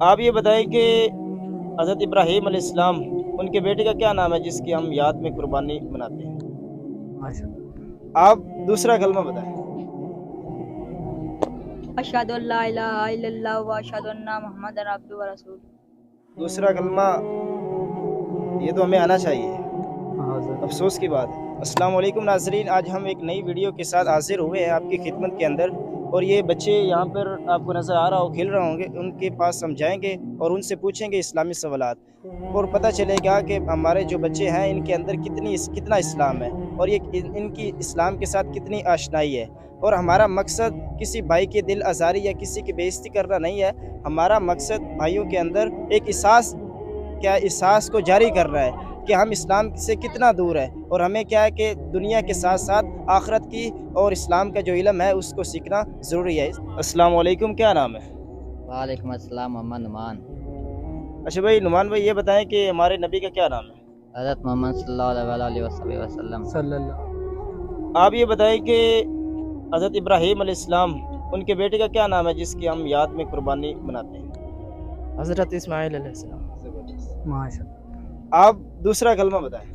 آپ یہ بتائیں کہ حضرت ابراہیم علیہ السلام ان کے بیٹے کا کیا نام ہے جس کی ہم یاد میں قربانی مناتے ہیں؟ ماشاء آپ دوسرا کلمہ بتائیں۔ اشہد ان لا الہ الا اللہ و اشہد ان محمد عبدہ و رسول۔ دوسرا کلمہ یہ تو ہمیں آنا چاہیے، اللہ افسوس کی بات ہے۔ السلام علیکم ناظرین، آج ہم ایک نئی ویڈیو کے ساتھ حاضر ہوئے ہیں آپ کی خدمت کے اندر، اور یہ بچے یہاں پر آپ کو نظر آ رہا ہو کھیل رہے ہوں گے، ان کے پاس ہم جائیں گے اور ان سے پوچھیں گے اسلامی سوالات، اور پتہ چلے گا کہ ہمارے جو بچے ہیں ان کے اندر کتنا اسلام ہے، اور یہ ان کی اسلام کے ساتھ کتنی آشنائی ہے۔ اور ہمارا مقصد کسی بھائی کے دل آزاری یا کسی کی بے عزتی کرنا نہیں ہے، ہمارا مقصد بھائیوں کے اندر ایک احساس کو جاری کرنا ہے کہ ہم اسلام سے کتنا دور ہے، اور ہمیں کیا ہے کہ دنیا کے ساتھ ساتھ آخرت کی اور اسلام کا جو علم ہے اس کو سیکھنا ضروری ہے۔ السلام علیکم، کیا نام ہے؟ وعلیکم السلام، محمد نعمان۔ اچھا بھائی نعمان بھائی، یہ بتائیں کہ ہمارے نبی کا کیا نام ہے؟ حضرت محمد صلی اللہ علیہ وسلم۔ صلی اللہ۔ آپ یہ بتائیں کہ حضرت ابراہیم علیہ السلام ان کے بیٹے کا کیا نام ہے جس کی ہم یاد میں قربانی مناتے ہیں؟ حضرت اسماعیل علیہ السلام۔ ماشاء اللہ۔ آپ دوسرا کلمہ بتائیں۔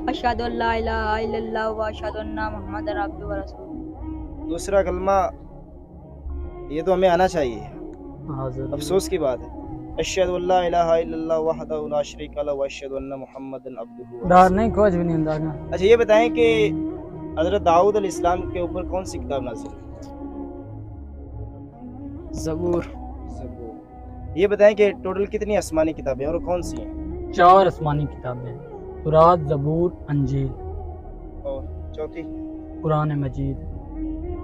اشہد ان لا الہ الا اللہ و اشہد ان محمد عبدہ و رسول۔ دوسرا کلمہ یہ تو ہمیں آنا چاہیے، حاضر۔ افسوس کی بات ہے۔ اشہد ان لا الہ الا اللہ وحدہ لا شریک لہ واشہد ان محمدا عبدہ ڈر نہیں، کچھ بھی نہیں اندازہ۔ اچھا یہ بتائیں کہ حضرت داؤد علیہ السلام کے اوپر کون سی کتاب نازل ہے؟ زبور۔ یہ بتائیں کہ ٹوٹل کتنی آسمانی کتابیں اور کون سی ہیں؟ 4 آسمانی کتابیں، تورات، زبور، انجیل، اور چوتھی؟ قرآن مجید۔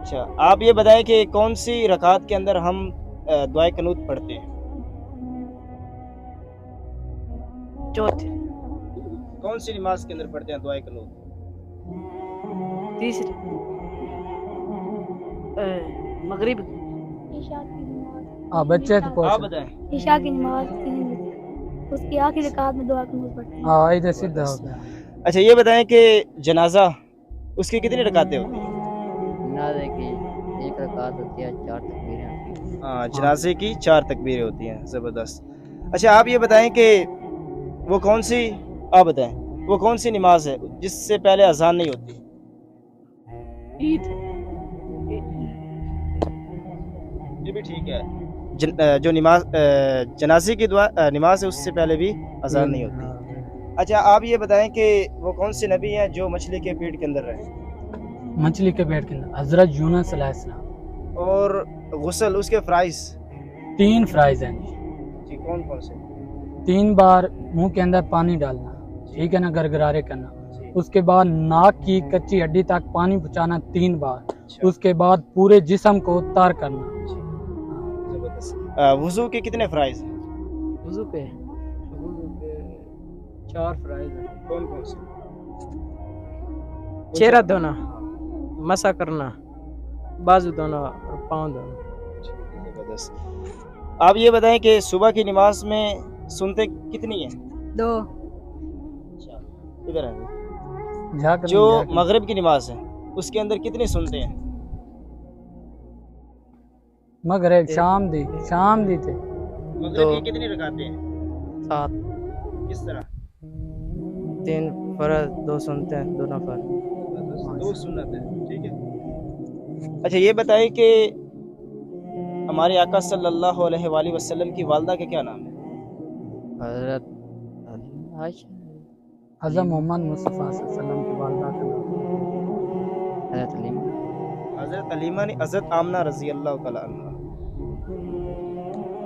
اچھا آپ یہ بتائیں کہ کون سی رکعت کے اندر ہم دعائے قنوت پڑھتے ہیں؟ چوتھی۔ کون سی نماز کے اندر پڑھتے ہیں دعائے قنوت؟ تیسری۔ مغرب۔ عشاء کی نماز۔ بچے تو آپ پوچھ۔ بتائیں۔ عشاء کی نماز 3 بجے، اس کی آخری رکعت میں دعا قنوت پڑھتے ہیں۔ ہاں ادھر سیدھا ہو گیا۔ اچھا یہ بتائیں کہ جنازہ اس کی کتنی رکعتیں ہوتی ہیں؟ جنازے کی 1 رکعت ہوتی ہے، 4 تکبیریں ہوتی ہیں۔ ہاں جنازے کی 4 تکبیریں ہوتی ہیں، زبردست۔ اچھا آپ یہ بتائیں کہ وہ کون سی نماز ہے جس سے پہلے اذان نہیں ہوتی؟ عید۔ یہ بھی ٹھیک ہے، جو جنازے کی نماز ہے اس سے پہلے بھی اذان نہیں ہوتی۔ اچھا آپ یہ بتائیں کہ وہ کون سے نبی ہیں جو مچھلی کے پیٹ کے اندر رہے؟ مچھلی کے پیٹ کے اندر حضرت یونس علیہ السلام۔ اور غسل اس کے فرائض 3 فرائض ہیں جی کون سے؟ 3 بار منہ کے اندر پانی ڈالنا، ٹھیک ہے نا، گرگرارے کرنا، اس کے بعد ناک کی کچی ہڈی تک پانی پہنچانا 3 بار، اس کے بعد پورے جسم کو تار کرنا۔ وضو کے کتنے فرائض ہیں؟ وضو پہ 4 فرائض ہیں۔ کون سے؟ چہرہ دھونا، مسح کرنا، بازو دھونا اور پاؤں دھونا۔ زبردست۔ آپ یہ بتائیں کہ صبح کی نماز میں سنتے کتنی ہیں؟ 2۔ ادھر ہے جا کر جو مغرب کی نماز ہے اس کے اندر کتنی سنتے ہیں؟ مغرب شام دی تھے۔ مغرب کی کتنی رکعتیں ہیں؟ 7۔ کس طرح؟ 3 فرض، 2 سنتے ہیں، 2 نفل۔ 2 سنت ہے، ٹھیک ہے۔ اچھا یہ بتائیں کہ ہمارے آقا صلی اللہ علیہ وآلہ وسلم کی والدہ کا کیا نام ہے؟ حضرت عائشہ۔ حضرت محمد مصطفیٰ صلی اللہ علیہ وسلم کی والدہ کا نام حضرت علیمہ۔ حضرت علیمہ نے حضرت آمنہ رضی اللہ تعالیٰ عنہ۔